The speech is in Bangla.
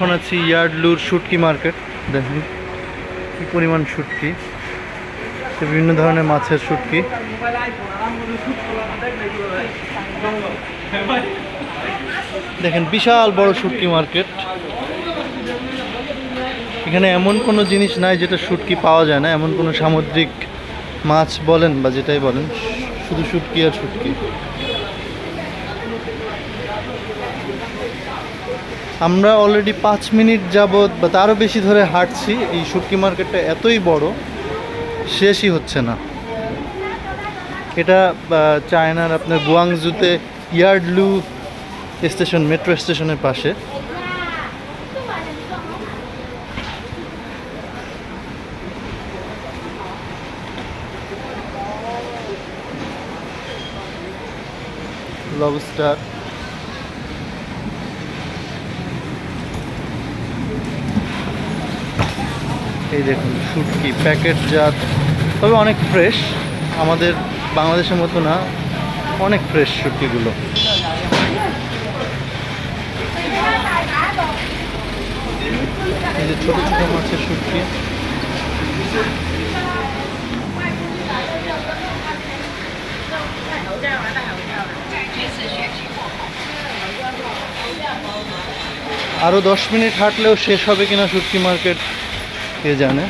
এখন আছি ইয়ার্ডলুর শুটকি মার্কেট। দেখুন কি পরিমাণ শুটকি, বিভিন্ন ধরনের মাছের শুটকি। দেখেন বিশাল বড় শুটকি মার্কেট। এখানে এমন কোনো জিনিস নাই যেটা শুটকি পাওয়া যায় না, এমন কোনো সামুদ্রিক মাছ বলেন বা যেটাই বলেন, শুধু শুটকি আর শুটকি। আমরা অলরেডি 5 মিনিট যাবৎ বা তারও বেশি ধরে হাঁটছি। এই শুটকি মার্কেটটা এতই বড়, শেষই হচ্ছে না। এটা চায়নার আপনার গুয়াংজুতে ইয়ার্ডলু স্টেশন, মেট্রো স্টেশনের পাশে। লবস্টার, এই দেখুন শুটকি প্যাকেটজাত, তবে অনেক ফ্রেশ, আমাদের বাংলাদেশের মতো না, অনেক ফ্রেশ শুটকিগুলো। এই যে ছোটো ছোটো মাছের শুটকি। আরও 10 মিনিট হাঁটলেও শেষ হবে কিনা শুটকি মার্কেট কে জানে।